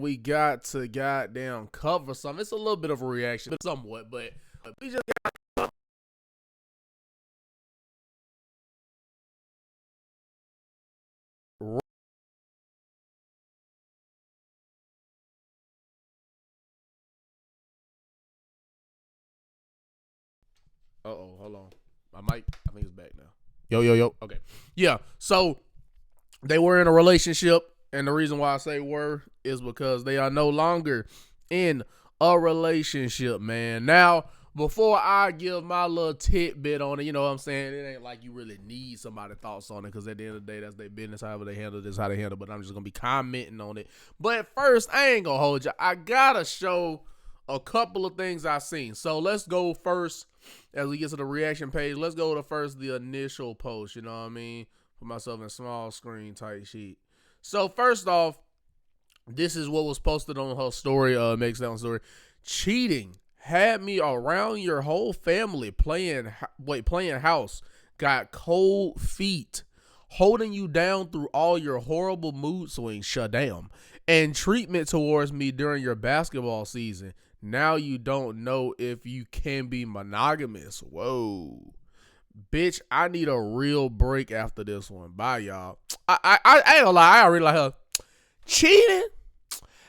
We got to goddamn cover something. It's a little bit of a reaction, somewhat, but we just got. Uh-oh, hold on. My mic, I think it's back now. Yo. Okay. Yeah, so they were in a relationship, and the reason why I say were is because they are no longer in a relationship, man. Now, before I give my little tidbit on it, you know what I'm saying? It ain't like you really need somebody's thoughts on it, because at the end of the day, that's their business. However they handle this, how they handle it. But I'm just going to be commenting on it. But first, I ain't going to hold you. I got to show a couple of things I've seen. So let's go first as we get to the reaction page. Let's go to first the initial post, you know what I mean? Put myself in small screen type sheet. So first off, this is what was posted on her story, Make Sound story. Cheating had me around your whole family playing house. Got cold feet. Holding you down through all your horrible mood swings, shadam. And treatment towards me during your basketball season. Now you don't know if you can be monogamous. Whoa. Bitch, I need a real break after this one. Bye, y'all. I ain't gonna lie, I already like her. Cheating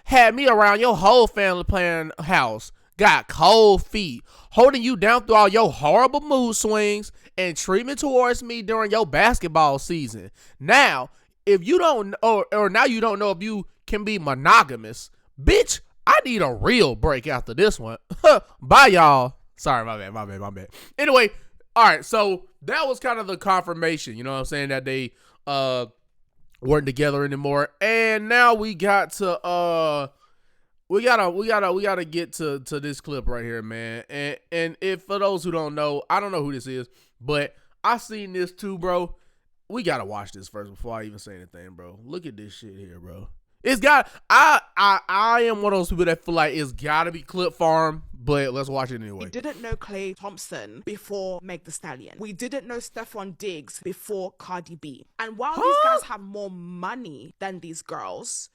had me around your whole family playing house. Got cold feet. Holding you down through all your horrible mood swings and treatment towards me during your basketball season. Now, if you don't, or now you don't know if you can be monogamous, bitch, I need a real break after this one. Bye, y'all. Sorry, my bad. Anyway, all right, so that was kind of the confirmation, you know what I'm saying, that they weren't together anymore. And now we got to we gotta get to this clip right here, man. And if for those who don't know, I don't know who this is, but I seen this too, bro. We gotta watch this first before I even say anything, bro. Look at this shit here, bro. It's got I am one of those people that feel like it's gotta be clip farm, but let's watch it anyway. We didn't know Klay Thompson before Meg the Stallion. We didn't know Stephon Diggs before Cardi B. And while these guys have more money than these girls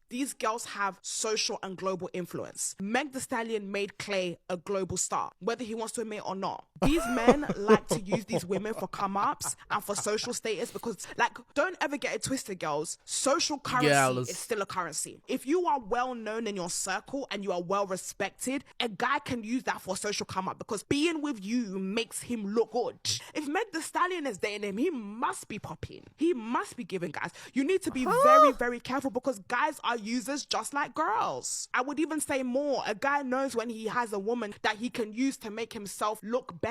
have social and global influence. Meg the Stallion made Klay a global star, whether he wants to admit it or not. These men like to use these women for come-ups and for social status because, like, don't ever get it twisted, girls. Social currency is still a currency. If you are well-known in your circle and you are well-respected, a guy can use that for social come-up because being with you makes him look good. If Meg the Stallion is dating him, he must be popping. He must be giving guys. You need to be very, very careful because guys are users just like girls. I would even say more. A guy knows when he has a woman that he can use to make himself look better.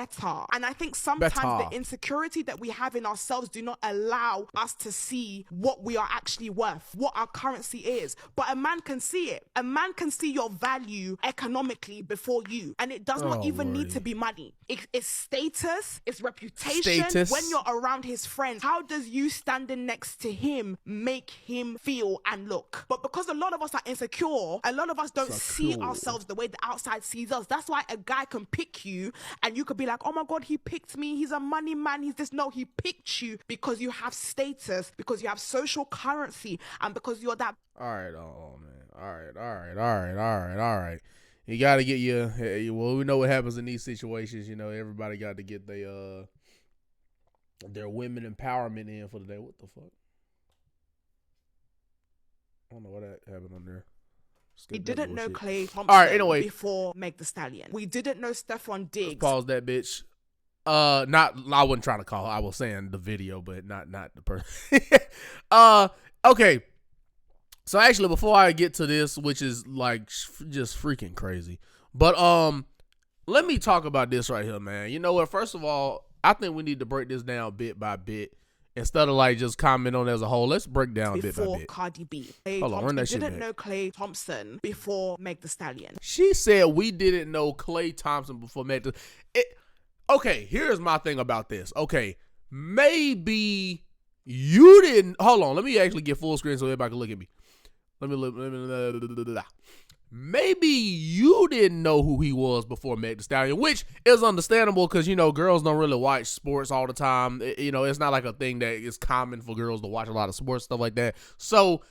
And I think sometimes the insecurity that we have in ourselves do not allow us to see what we are actually worth, what our currency is. But a man can see it. A man can see your value economically before you. And it does not even need to be money. It's status, it's reputation. When you're around his friends, how does you standing next to him make him feel and look? But because a lot of us are insecure, a lot of us don't see ourselves the way the outside sees us. That's why a guy can pick you and you could be like, oh my God, he picked me. He's a money man. He's this. No, he picked you because you have status, because you have social currency, and because you're that. All right, man. All right. You got to get well, we know what happens in these situations. You know, everybody got to get their women empowerment in for the day. What the fuck? I don't know what that happened on there. We didn't know Klay Thompson before Meg the Stallion. We didn't know Stephon Diggs. Let's pause that bitch. I wasn't trying to call her. I was saying the video, but not the person. Okay. So actually, before I get to this, which is like just freaking crazy, but let me talk about this right here, man. You know what? First of all, I think we need to break this down bit by bit. Instead of like just comment on it as a whole, let's break down bit by bit. Before Cardi B. Hold on, run that shit back. We didn't know Klay Thompson before Meg the Stallion. She said we didn't know Klay Thompson before Meg the Okay, here's my thing about this. Okay, maybe you didn't. Hold on, let me actually get full screen so everybody can look at me. Let me look. Maybe you didn't know who he was before Meg the Stallion, which is understandable because, you know, girls don't really watch sports all the time. You know, it's not like a thing that is common for girls to watch a lot of sports, stuff like that. So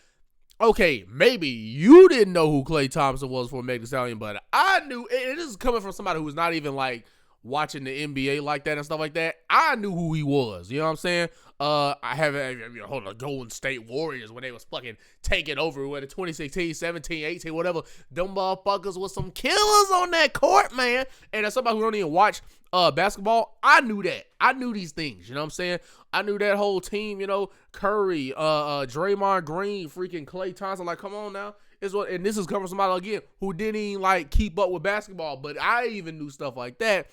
okay, maybe you didn't know who Klay Thompson was for Meg Thee Stallion, but I knew. And this is coming from somebody who was not even like watching the NBA like that and stuff like that. I knew who he was. You know what I'm saying? I haven't, hold on, Golden State Warriors when they was fucking taking over with the 2016, 17, 18, whatever. Them motherfuckers was some killers on that court, man. And as somebody who don't even watch basketball, I knew that. I knew these things. You know what I'm saying? I knew that whole team. Curry, Draymond Green, freaking Klay Thompson. Like, come on now. And this is coming from somebody again who didn't even like keep up with basketball, but I even knew stuff like that.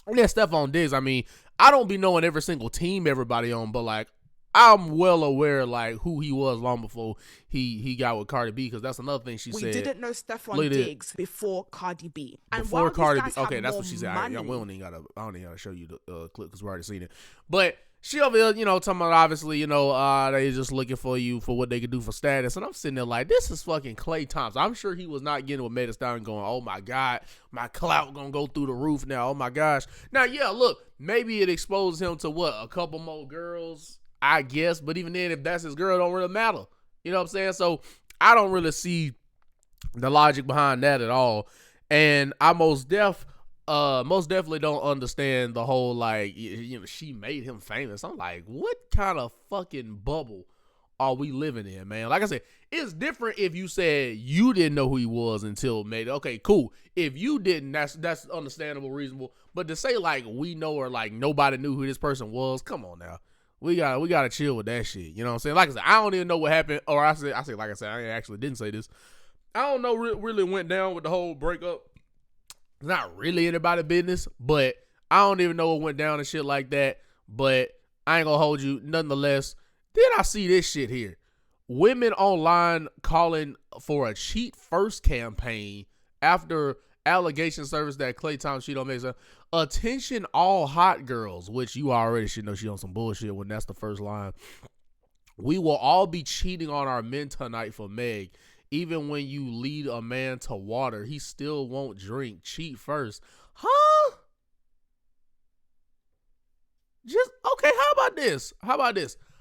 And then Stephon Diggs, I mean, I don't be knowing every single team everybody on, but like I'm well aware like who he was long before he got with Cardi B, because that's another thing she said. We didn't know Stephon Diggs before Cardi B. And before while Cardi these B, guys okay, have that's more what she said. money, I don't even gotta show you the clip because we already seen it. But she over there, talking about obviously, they just looking for you for what they could do for status. And I'm sitting there like, this is fucking Klay Thompson. I'm sure he was not getting with Meg Thee Stallion going, oh my God, my clout gonna go through the roof now. Oh my gosh. Now, yeah, look, maybe it exposes him to what, a couple more girls, I guess. But even then, if that's his girl, it don't really matter. You know what I'm saying? So I don't really see the logic behind that at all. And I most definitely don't understand the whole like, she made him famous. I'm like, what kind of fucking bubble are we living in, man? Like I said, it's different if you said you didn't know who he was until maybe, okay, cool. If you didn't, that's understandable, reasonable. But to say like we know or like nobody knew who this person was, come on now. We gotta chill with that shit. You know what I'm saying? Like I said, I don't even know what happened. Or I say like I said, I actually didn't say this. I don't know really went down with the whole breakup. It's not really anybody's business, but I don't even know what went down and shit like that. But I ain't gonna hold you. Nonetheless, then I see this shit here. Women online calling for a cheat first campaign after allegation surfaced that Klay Thompson cheated on Meg. Attention all hot girls, which you already should know she on some bullshit when that's the first line. We will all be cheating on our men tonight for Meg. Even when you lead a man to water, he still won't drink. Cheat first. Huh? Just, okay, how about this?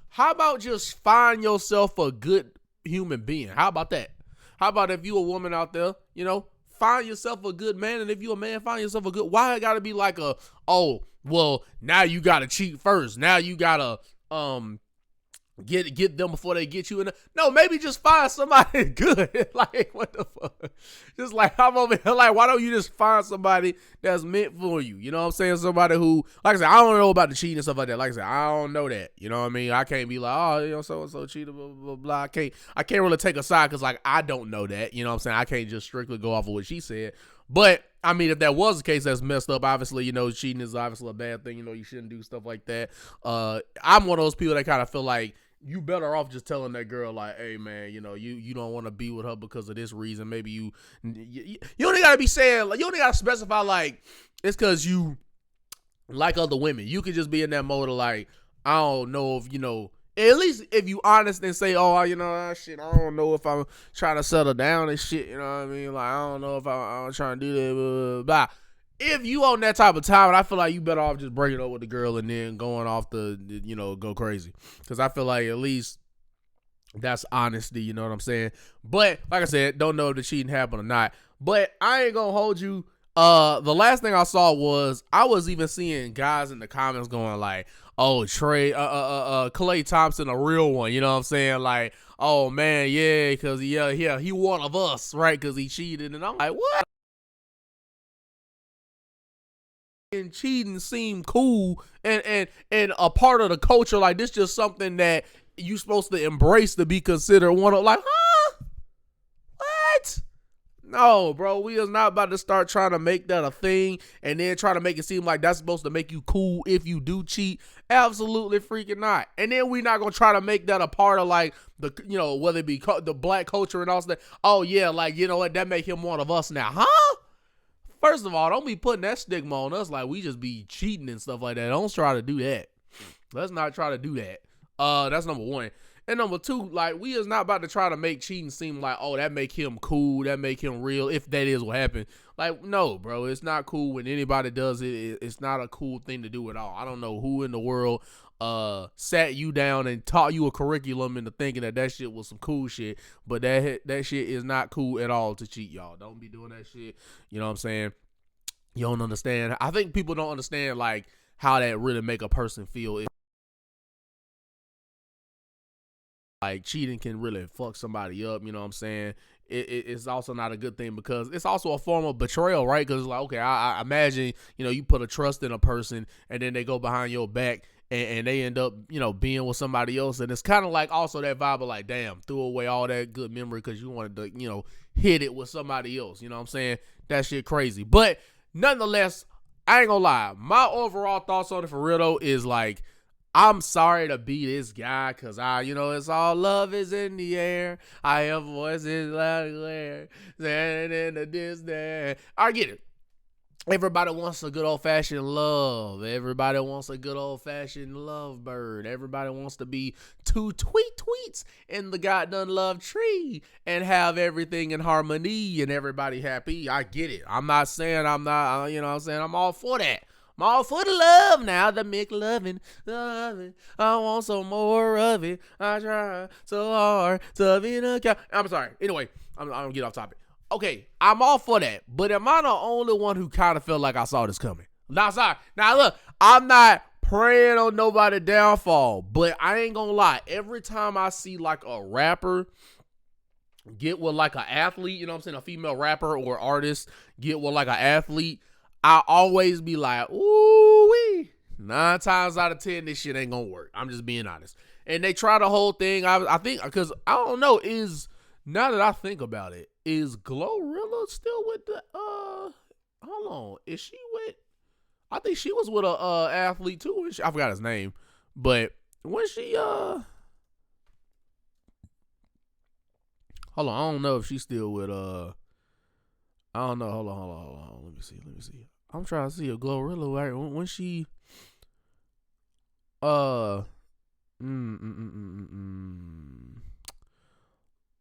How about just find yourself a good human being? How about that? How about if you a woman out there, find yourself a good man, and if you a man, find yourself a good, why it gotta be like now you gotta cheat first. Now you gotta, get them before they get you in. No, maybe just find somebody good. Like, what the fuck? Just like, I'm over here like, why don't you just find somebody that's meant for you? You know what I'm saying? Somebody who, like I said, I don't know about the cheating and stuff like that. Like I said, I don't know that. You know what I mean? I can't be like, so-and-so cheated, blah, blah, blah. I can't really take a side because, like, I don't know that. You know what I'm saying? I can't just strictly go off of what she said. But, I mean, if that was the case, that's messed up. Obviously, cheating is obviously a bad thing. You shouldn't do stuff like that. I'm one of those people that kind of feel like, you better off just telling that girl like, hey man, you don't want to be with her because of this reason. Maybe you only gotta be saying, like, you only gotta specify like it's because you like other women. You could just be in that mode of like, I don't know if at least if you honest and say, oh, shit, I don't know if I'm trying to settle down and shit. You know what I mean? Like, I don't know if I'm trying to do that. Blah, blah, blah. If you on that type of time, and I feel like you better off just breaking up with the girl and then going off go crazy. Because I feel like at least that's honesty, you know what I'm saying? But, like I said, don't know if the cheating happened or not. But I ain't going to hold you. The last thing I saw was, I was even seeing guys in the comments going like, oh, Klay Thompson, a real one, you know what I'm saying? Like, oh man, yeah, because he one of us, right? Because he cheated. And I'm like, what? And cheating seem cool and a part of the culture, like this just something that you supposed to embrace to be considered one of, like, huh? What? No, bro, we is not about to start trying to make that a thing and then try to make it seem like that's supposed to make you cool if you do cheat. Absolutely freaking not. And then we not gonna try to make that a part of like the, whether it be the black culture and all that. Oh yeah, like, you know what, that make him one of us now, huh? First of all, don't be putting that stigma on us like we just be cheating and stuff like that. Don't try to do that. Let's not try to do that. That's number one. And number two, like, we is not about to try to make cheating seem like, oh, that make him cool, that make him real, if that is what happened. Like, no, bro, it's not cool when anybody does it. It's not a cool thing to do at all. I don't know who in the world sat you down and taught you a curriculum into thinking that shit was some cool shit, but that shit is not cool at all to cheat, y'all. Don't be doing that shit. You know what I'm saying? You don't understand. I think people don't understand like how that really make a person feel. Like cheating can really fuck somebody up. You know what I'm saying? It's also not a good thing because it's also a form of betrayal, right? Because like, okay, I imagine, you put a trust in a person and then they go behind your back and they end up, being with somebody else. And it's kind of like also that vibe of like, damn, threw away all that good memory because you wanted to, hit it with somebody else. You know what I'm saying? That shit crazy. But nonetheless, I ain't gonna lie. My overall thoughts on it for real though is like, I'm sorry to be this guy because it's all love is in the air. I have voices loud and clear. Standing in the distance. I get it. Everybody wants a good old-fashioned love. Everybody wants a good old-fashioned lovebird. Everybody wants to be two tweets in the goddamn love tree and have everything in harmony and everybody happy. I get it. I'm not saying I'm not, I'm all for that. I'm all for the love now, the McLovin', loving. I want some more of it. I try so hard to be the guy. I'm sorry. Anyway, I'm gonna get off topic. Okay, I'm all for that, but am I the only one who kind of felt like I saw this coming? Now, sorry. Now, look, I'm not praying on nobody's downfall, but I ain't gonna lie. Every time I see like a rapper get with like an athlete, a female rapper or artist get with like an athlete, I always be like, ooh-wee. 9 times out of 10, this shit ain't gonna work. I'm just being honest. And they try the whole thing. I think, because I don't know, now that I think about it, is Glorilla still with the, hold on, is she with, I think she was with a athlete too. I forgot his name, but when she, hold on, I don't know if she's still with, I don't know, hold on, let me see. I'm trying to see if Glorilla, right, when she,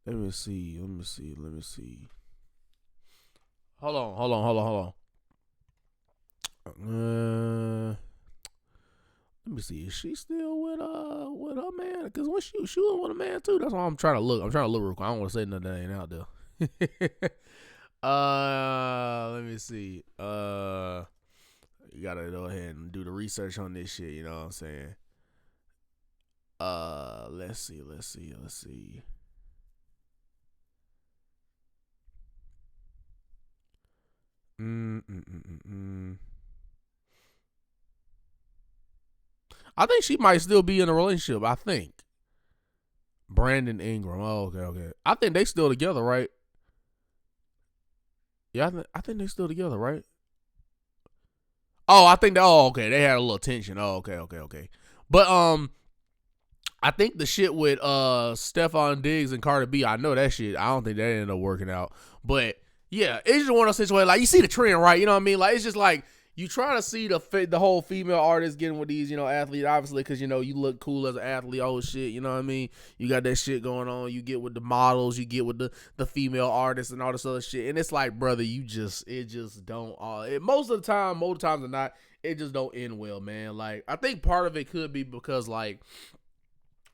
Let me see. Hold on. Let me see. Is she still with her man? Because when she was with a man too. That's why I'm trying to look. I'm trying to look real quick. I don't want to say nothing that ain't out there. Let me see. You gotta go ahead and do the research on this shit. You know what I'm saying? Let's see. I think she might still be in a relationship. I think Brandon Ingram. Oh, okay. I think they still together, right? Yeah, I think they still together, right? Oh, I think okay. They had a little tension. Oh, okay. But I think the shit with Stephon Diggs and Cardi B, I know that shit. I don't think that ended up working out. But yeah, it's just one of those situations. Like, you see the trend, right? You know what I mean? Like, it's just like you try to see the whole female artist getting with these, athletes, obviously, because, you look cool as an athlete. Oh, shit, you know what I mean? You got that shit going on. You get with the models. You get with the female artists and all this other shit. And it's like, brother, it just don't. Most of the time, more times than not, it just don't end well, man. Like, I think part of it could be because, like,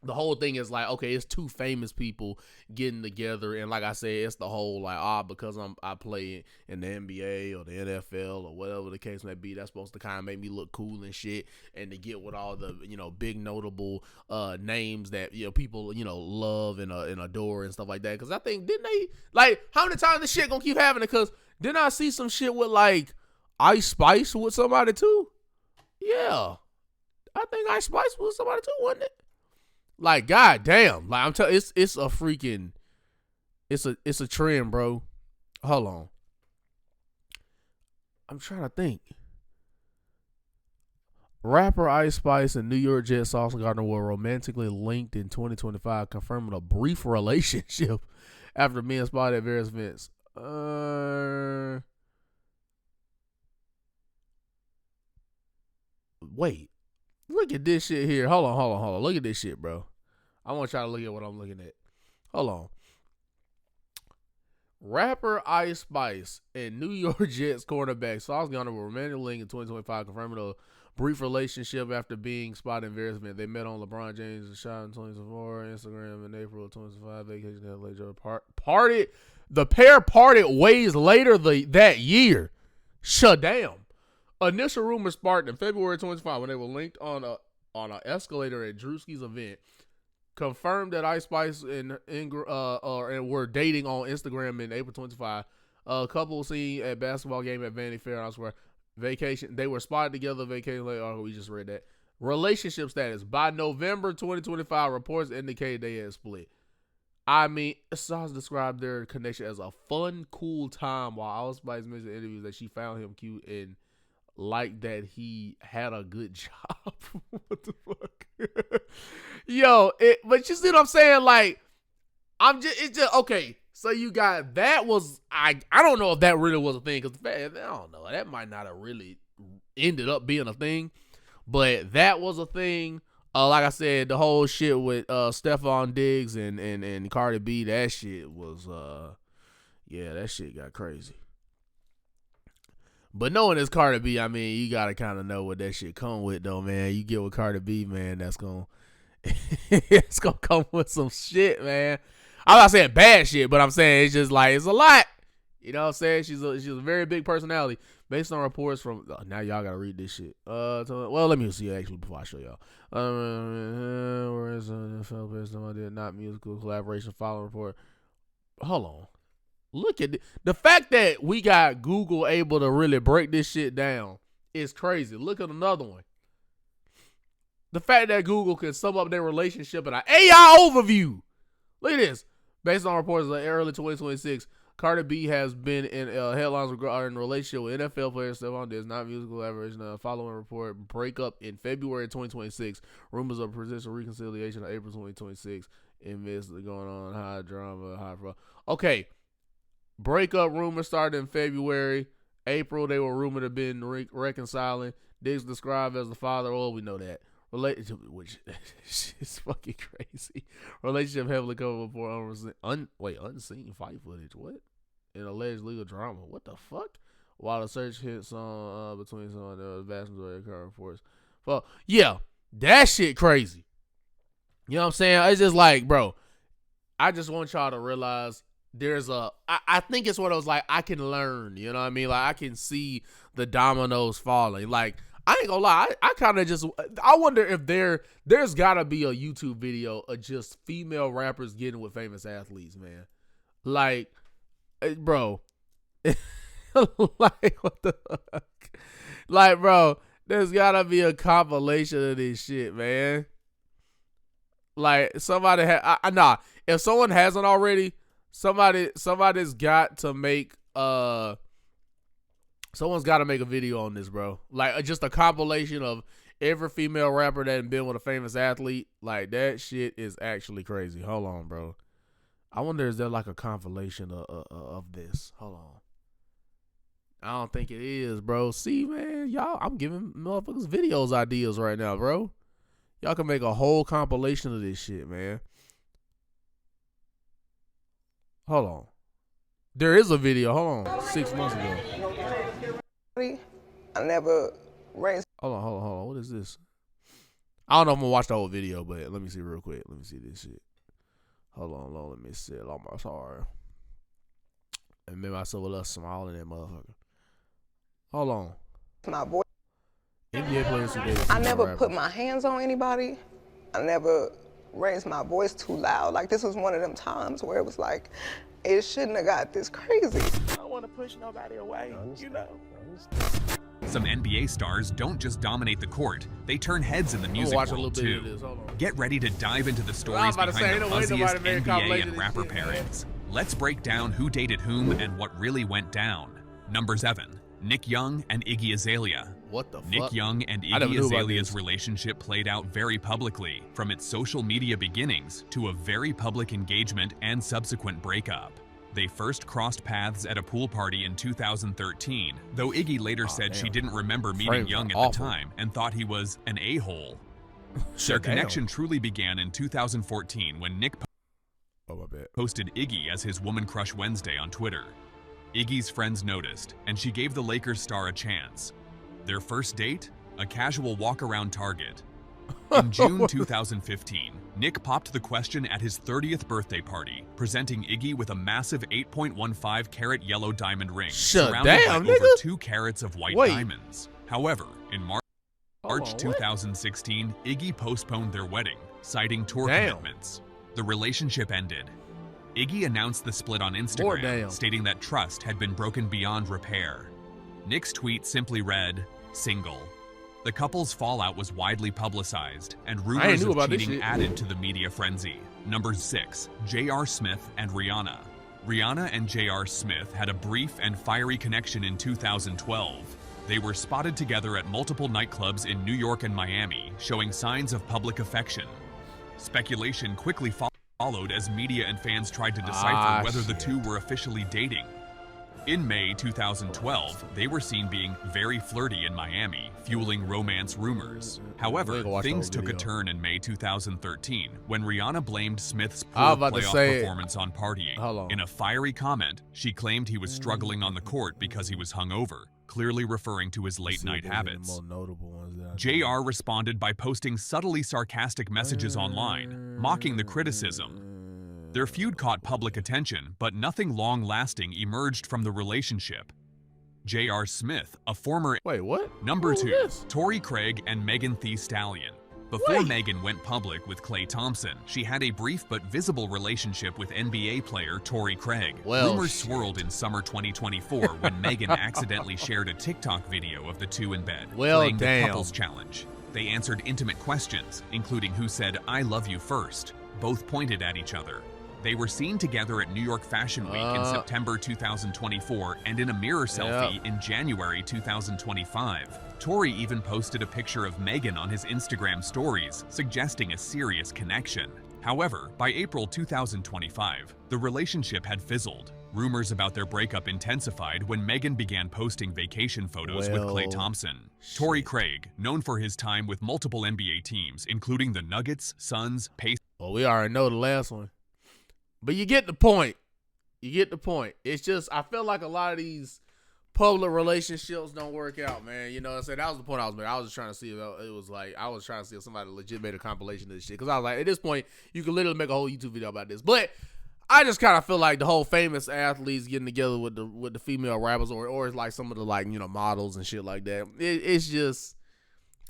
the whole thing is like, okay, it's two famous people getting together, and like I said, it's the whole like, because I play in the NBA or the NFL or whatever the case may be, that's supposed to kind of make me look cool and shit, and to get with all the big notable names that people love and adore and stuff like that. Because I think, didn't they, like, how many times this shit gonna keep happening? Because didn't I see some shit with like Ice Spice with somebody too? Yeah, I think Ice Spice was somebody too, wasn't it? Like, goddamn, like I'm telling, it's a freaking, it's a trend, bro. Hold on, I'm trying to think. Rapper Ice Spice and New York Jets Sauce Gardner were romantically linked in 2025, confirming a brief relationship after being spotted at various events. Wait, look at this shit here. Hold on. Look at this shit, bro. I want to try to look at what I'm looking at. Hold on. Rapper Ice Spice and New York Jets cornerback Sauce Gardner were romantically linked in 2025, confirming a brief relationship after being spotted in various events. They met on LeBron James' shot in 2004, Instagram in April of 2005. Vacation at later parted. The pair parted ways later that year. Shut down. Initial rumors sparked in February 2025 when they were linked on an escalator at Drewski's event. Confirmed that Ice Spice and were dating on Instagram in April 25. A couple seen at basketball game at Vanity Fair and elsewhere. Vacation. They were spotted together. Vacation later. Oh, we just read that. Relationship status. By November 2025, reports indicated they had split. I mean, Sauce described their connection as a fun, cool time, while Ice Spice mentioned in interviews that she found him cute and liked that he had a good job. What the fuck? Yo, but you see what I'm saying? Like, it's just, okay. So you got, that was, I don't know if that really was a thing, because I don't know, that might not have really ended up being a thing, but that was a thing. Like I said, the whole shit with Stephon Diggs and Cardi B, that shit was, yeah, that shit got crazy. But knowing it's Cardi B, I mean, you gotta kind of know what that shit come with, though, man. You get with Cardi B, man, that's gonna, it's gonna come with some shit, man. I'm not saying bad shit, but I'm saying it's just like, it's a lot. You know what I'm saying? She's a very big personality. Based on reports from, now y'all gotta read this shit. Well, let me see actually before I show y'all. Where is not musical collaboration following report? Hold on. Look at the fact that we got Google able to really break this shit down is crazy. Look at another one. The fact that Google can sum up their relationship in an AI overview. Look at this. Based on reports of early 2026, Cardi B has been in headlines regarding relationship with NFL player Stephon Diggs, not musical collaboration. Following report, breakup in February 2026. Rumors of potential reconciliation in April 2026. In midst of going on, high drama, high fraud. Okay, breakup rumors started in February. April, they were rumored to have been reconciling. Diggs described as the father. Oh, we know that. Relationship, which is fucking crazy. Relationship heavily covered for unseen fight footage. What? In alleged legal drama. What the fuck? While the search hits on between some of the vast majority of current reports. Well, yeah, that shit crazy. You know what I'm saying? It's just like, bro, I just want y'all to realize there's I think it's one of those, like, I can learn. You know what I mean? Like, I can see the dominoes falling. Like, I ain't gonna lie, I kind of just, I wonder if there's gotta be a YouTube video of just female rappers getting with famous athletes, man. Like, bro, like, what the fuck? Like, bro, there's gotta be a compilation of this shit, man. Like, somebody if someone hasn't already, somebody's got to make, someone's got to make a video on this, bro. Like, just a compilation of every female rapper that has been with a famous athlete. Like, that shit is actually crazy. Hold on, bro. I wonder, is there like a compilation of this? Hold on. I don't think it is, bro. See, man, y'all, I'm giving motherfuckers videos ideas right now, bro. Y'all can make a whole compilation of this shit, man. Hold on. There is a video. Hold on. 6 months ago. I never raised. Hold on. What is this? I don't know if I'm gonna watch the whole video, but let me see real quick. Let me see this shit. Hold on. Let me see it. Oh my, sorry. And made myself a little small in that motherfucker. Hold on. My voice. NBA players today. I never put my hands on anybody. I never raised my voice too loud. Like, this was one of them times where it was like, it shouldn't have got this crazy. I don't want to push nobody away, you know. Some NBA stars don't just dominate the court, they turn heads in the music world too. Get ready to dive into the stories behind the buzziest NBA and rapper pairings. Let's break down who dated whom and what really went down. Number 7, Nick Young and Iggy Azalea. What the fuck? Nick Young and Iggy Azalea's relationship played out very publicly, from its social media beginnings to a very public engagement and subsequent breakup. They first crossed paths at a pool party in 2013, though Iggy later said she didn't remember meeting Young at the time and thought he was an a-hole. Their connection truly began in 2014 when Nick posted Iggy as his Woman Crush Wednesday on Twitter. Iggy's friends noticed, and she gave the Lakers star a chance. Their first date? a casual walk-around Target. In June 2015, Nick popped the question at his 30th birthday party, presenting Iggy with a massive 8.15 carat yellow diamond ring surrounded by over 2 carats of white diamonds. However, in March 2016, Iggy postponed their wedding, citing tour commitments. The relationship ended. Iggy announced the split on Instagram, stating that trust had been broken beyond repair. Nick's tweet simply read, "Single." The couple's fallout was widely publicized, and rumors of cheating added to the media frenzy. Number 6, J.R. Smith and Rihanna. Rihanna and J.R. Smith had a brief and fiery connection in 2012. They were spotted together at multiple nightclubs in New York and Miami, showing signs of public affection. Speculation quickly followed as media and fans tried to decipher whether the two were officially dating. In May 2012, they were seen being very flirty in Miami, fueling romance rumors. However, things took a turn in May 2013 when Rihanna blamed Smith's poor playoff performance on partying. In a fiery comment, she claimed he was struggling on the court because he was hungover, clearly referring to his late-night habits. JR responded by posting subtly sarcastic messages online, mocking the criticism. Their feud caught public attention, but nothing long-lasting emerged from the relationship. J.R. Smith, a former Number 2, Torrey Craig and Megan Thee Stallion. Before Megan went public with Klay Thompson, she had a brief but visible relationship with NBA player Torrey Craig. Rumors swirled in summer 2024 when Megan accidentally shared a TikTok video of the two in bed, playing the couples challenge. They answered intimate questions, including who said, "I love you" first. Both pointed at each other. They were seen together at New York Fashion Week in September 2024 and in a mirror selfie in January 2025. Torrey even posted a picture of Megan on his Instagram stories, suggesting a serious connection. However, by April 2025, the relationship had fizzled. Rumors about their breakup intensified when Megan began posting vacation photos with Klay Thompson. Torrey Craig, known for his time with multiple NBA teams, including the Nuggets, Suns, Pacers. Well, we already know the last one. But you get the point. You get the point. It's just, I feel like a lot of these public relationships don't work out, man. You know what I'm saying? That was the point I was making. I was just trying to see if it was like, I was trying to see if somebody legit made a compilation of this shit. Because I was like, at this point, you can literally make a whole YouTube video about this. But I just kind of feel like the whole famous athletes getting together with the female rappers or it's like some of the like, you know, models and shit like that. It's just,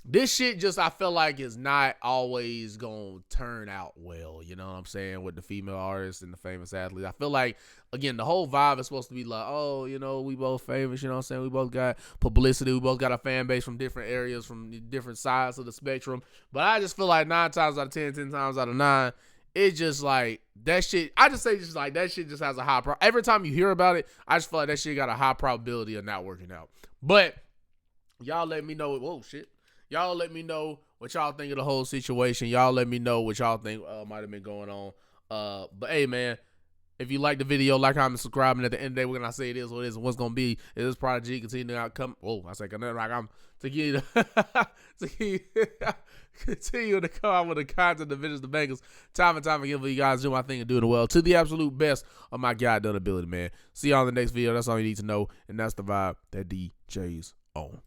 this shit just, I feel like is not always going to turn out well, you know what I'm saying, with the female artists and the famous athletes. I feel like, again, the whole vibe is supposed to be like, oh, you know, we both famous, you know what I'm saying? We both got publicity. We both got a fan base from different areas, from different sides of the spectrum. But I just feel like 9 times out of 10, 10 times out of 9, it's just like that shit. I just say just like that shit just has a high every time you hear about it, I just feel like that shit got a high probability of not working out. But y'all let me know. Whoa, shit. Y'all let me know what y'all think of the whole situation. Y'all let me know what y'all think might have been going on. But hey, man, if you like the video, like, comment, subscribe, and at the end of the day, we're gonna say it is what it is, and what's gonna be is this Prodigy continue to come. Whoa, I say like I'm to continue to come out with the content that visits the bangers time and time again for you guys do my thing and doing it well to the absolute best of my God done ability, man. See y'all in the next video. That's all you need to know, and that's the vibe that DJ's on.